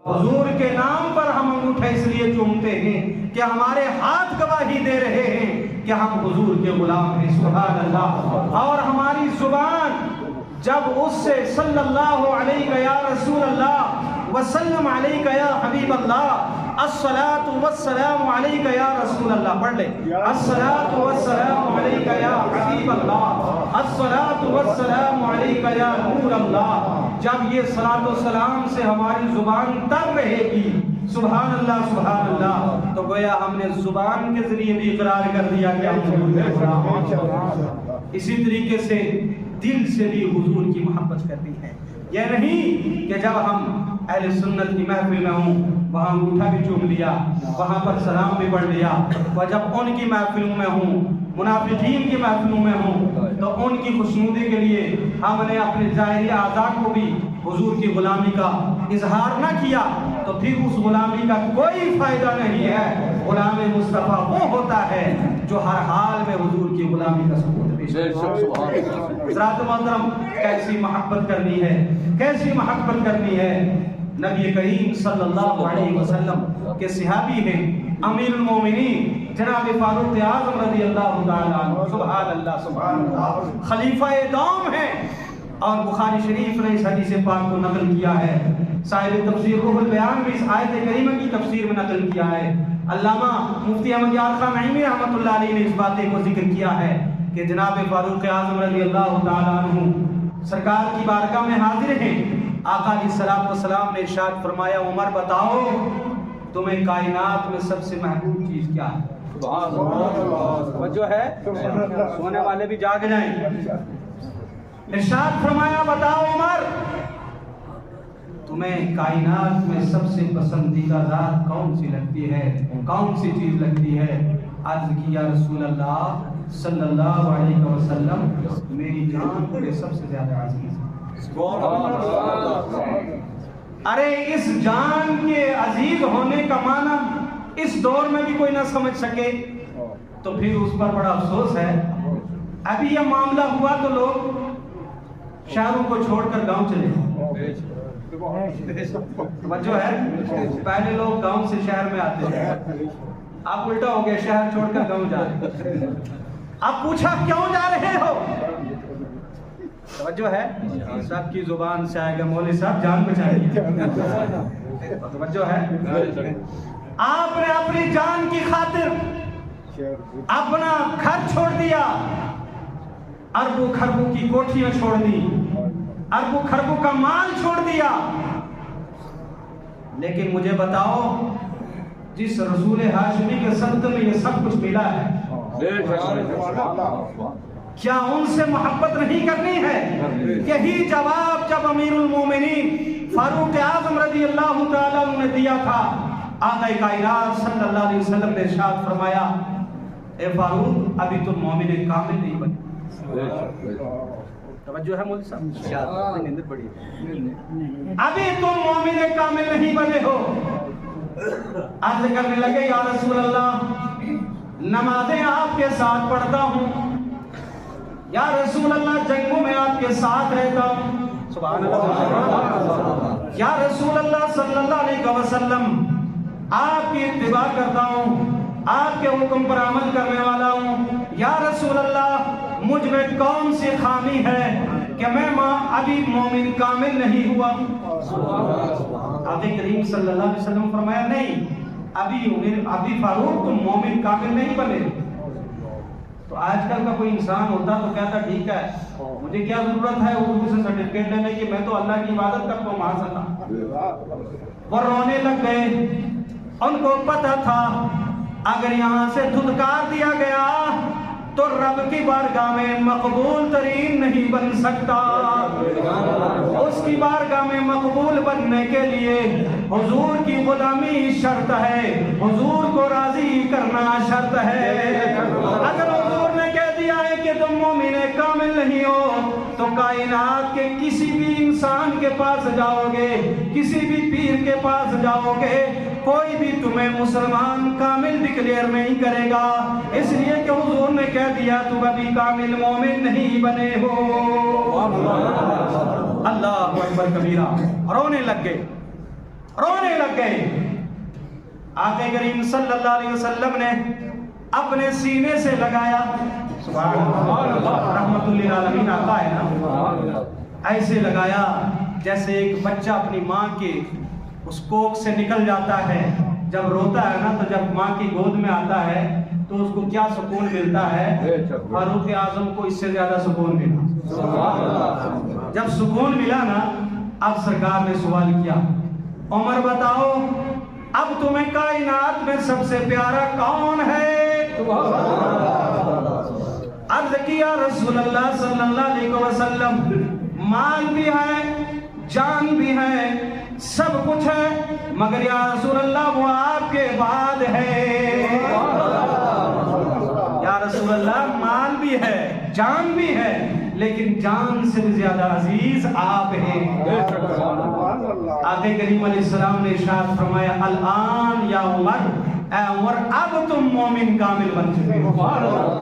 حضور کے نام پر ہم انگوٹھا اس لیے چومتے ہیں کہ ہمارے ہاتھ گواہی دے رہے ہیں کہ ہم حضور کے غلام ہیں، سبحان اللہ۔ اور ہماری زبان جب اس سے صلی اللہ علیہ یا رسول اللہ وسلم علیہ یا حبیب اللہ الصلاۃ والسلام علیہ یا رسول اللہ پڑھ لے، الصلاۃ والسلام علیہ یا حبیب اللہ، الصلاۃ والسلام علیہ یا نور اللہ، جب یہ صلاۃ و سلام سے ہماری زبان تر رہے گی، سبحان اللہ سبحان اللہ، تو گویا ہم نے زبان کے ذریعے بھی اقرار کر دیا کہ ہم حضور کے غلام ہیں۔ اسی طریقے سے دل سے بھی حضور کی محبت کرنی ہے۔ یہ نہیں کہ جب ہم اہل سنت کی محفل میں ہوں وہاں انگوٹھا بھی چوم لیا، وہاں پر سلام بھی پڑھ لیا، اور جب ان کی محفلوں میں ہوں، منافقین کی محفلوں میں ہوں، تو ان کی خوشنودی کے لیے ہم نے اپنے ظاہری اعضاء کو بھی حضور کی غلامی کا اظہار نہ کیا، تو پھر اس غلامی کا کوئی فائدہ نہیں ہے۔ غلام مصطفیٰ وہ ہوتا ہے جو ہر حال میں حضور کی غلامی کا ثبوت پیش کرتا ہے۔ حضرات محترم، کیسی محبت کرنی ہے، کیسی محبت کرنی ہے۔ نبی کریم صلی اللہ علیہ وسلم کے صحابی ہیں امیر المومنین جناب فاروق اعظم رضی اللہ تعالیٰ عنہ، سبحان اللہ سبحان اللہ، خلیفہ دوم ہیں، اور بخاری شریف نے اس حدیث پاک کو نقل کیا ہے۔ صاحب تفسیر روح البیان بھی اس آیت کریمہ کی تفسیر میں نقل کیا ہے۔ علامہ مفتی احمد یار خان نعیمی رحمۃ اللہ علیہ نے اس باتیں کو ذکر کیا ہے کہ جناب فاروق اعظم رضی اللہ تعالیٰ عنہ سرکار کی بارگاہ میں حاضر ہیں۔ آقا علیہ الصلوۃ والسلام نے ارشاد فرمایا، عمر بتاؤ تمہیں کائنات میں سب سے محبوب چیز کیا ہے؟ توجہ ہے، سونے والے بھی جاگ جائیں۔ ارشاد فرمایا، بتاؤ عمر تمہیں کائنات میں سب سے پسندیدہ ذات کون سی لگتی ہے، کون سی چیز لگتی ہے؟ عرض کی، یا رسول اللہ صلی اللہ علیہ وسلم میری جان مجھے سب سے زیادہ عزیز ہے۔ ارے اس جان کے عزیز ہونے کا معنی اس دور میں بھی کوئی نہ سمجھ سکے تو پھر اس پر بڑا افسوس ہے۔ ابھی یہ معاملہ ہوا تو لوگ شہروں کو چھوڑ کر گاؤں چلے گئے، توجہ ہے، پہلے لوگ گاؤں سے شہر میں آتے ہیں، آپ الٹا ہو گئے، شہر چھوڑ کر گاؤں جا رہے ہیں۔ آپ پوچھا کیوں جا رہے ہو؟ توجہ ہے، سب کی زبان سے آئے گا مولوی صاحب جان بچائیے، توجہ ہے۔ آپ نے اپنی جان کی خاطر اپنا گھر چھوڑ دیا، اربوں خربوں کی کوٹھیاں چھوڑ دی، اربوں خربوں کا مال چھوڑ دیا، لیکن مجھے بتاؤ جس رسول ہاشمی کے صدقے میں یہ سب کچھ ملا ہے، کیا ان سے محبت نہیں کرنی ہے؟ یہی جواب جب امیر المومنین فاروق اعظم رضی اللہ تعالیٰ عنہ نے دیا تھا، آقا کائنات صلی اللہ علیہ وسلم نے ارشاد فرمایا، اے فاروق ابھی تم مومن کامل نہیں بنے۔ توجہ ہے مولوی صاحب، ابھی تم مومن کامل نہیں بنے ہو۔ عرض کرنے لگے، یا رسول اللہ نمازیں آپ کے ساتھ پڑھتا ہوں، یا رسول اللہ جنگوں میں آپ کے ساتھ رہتا ہوں، سبحان اللہ، یا رسول اللہ صلی اللہ علیہ وسلم آپ کی اتباع کرتا ہوں، آپ کے حکم پر عمل کرنے والا ہوں، یا رسول اللہ مجھ میں کون سی خامی ہے کہ میں ابھی مومن کامل نہیں ہوا؟ آقا کریم صلی اللہ علیہ وسلم فرمایا، نہیں ابھی فاروق تم مومن کامل نہیں بنے۔ تو آج کل کا کوئی انسان ہوتا تو کہتا ٹھیک ہے مجھے کیا ضرورت ہے اردو سے سرٹیفکیٹ لینے کی، میں تو اللہ کی عبادت کرتا ہوں ماشاءاللہ۔ وہ رونے لگ گئے، ان کو پتہ تھا اگر یہاں سے دھتکار دیا گیا تو رب کی بارگاہ میں مقبول ترین نہیں بن سکتا، اس کی بارگاہ میں مقبول بننے کے لیے حضور کی غلامی شرط ہے، حضور کو راضی کرنا شرط ہے۔ اگر حضور نے کہہ دیا ہے کہ تم مومن کامل نہیں ہو تو کائنات کے کسی بھی انسان کے پاس جاؤ گے، کسی بھی پیر کے پاس جاؤ گے، کوئی بھی تمہیں مسلمان کامل ڈکلیئر نہیں کرے گا، اس لیے کہ حضور نے کہہ دیا تم ابھی کامل مومن نہیں بنے ہو۔ اللہ اکبر کبیرہ، رونے لگ گئے۔ رونے لگ گئے۔ آقا کریم صلی اللہ علیہ وسلم نے اپنے سینے سے لگایا، سبحان اللہ، رحمت للعالمین آقا ہے نا، ایسے لگایا جیسے ایک بچہ اپنی ماں کے اس کوکھ سے نکل جاتا ہے، جب روتا ہے نا تو جب ماں کی گود میں آتا ہے تو اس کو کیا سکون ملتا ہے، فاروق اعظم کو اس سے زیادہ سکون ملا۔ جب سکون ملا نا، اب سرکار نے سوال کیا، عمر بتاؤ اب تمہیں کائنات میں سب سے پیارا کون ہے؟ عرض کیا رسول اللہ صلی اللہ علیہ وسلم، مال بھی ہے، جان بھی ہے، سب کچھ ہے، مگر یا رسول اللہ وہ آپ کے بعد ہے۔ یا رسول اللہ مال بھی ہے، جان بھی ہے، لیکن جان سے بھی زیادہ عزیز آپ ہیں۔ آقا کریم علیہ السلام نے ارشاد فرمایا، الآن یا عمر، اے عمر اب تم مومن کامل بن چکے ہو۔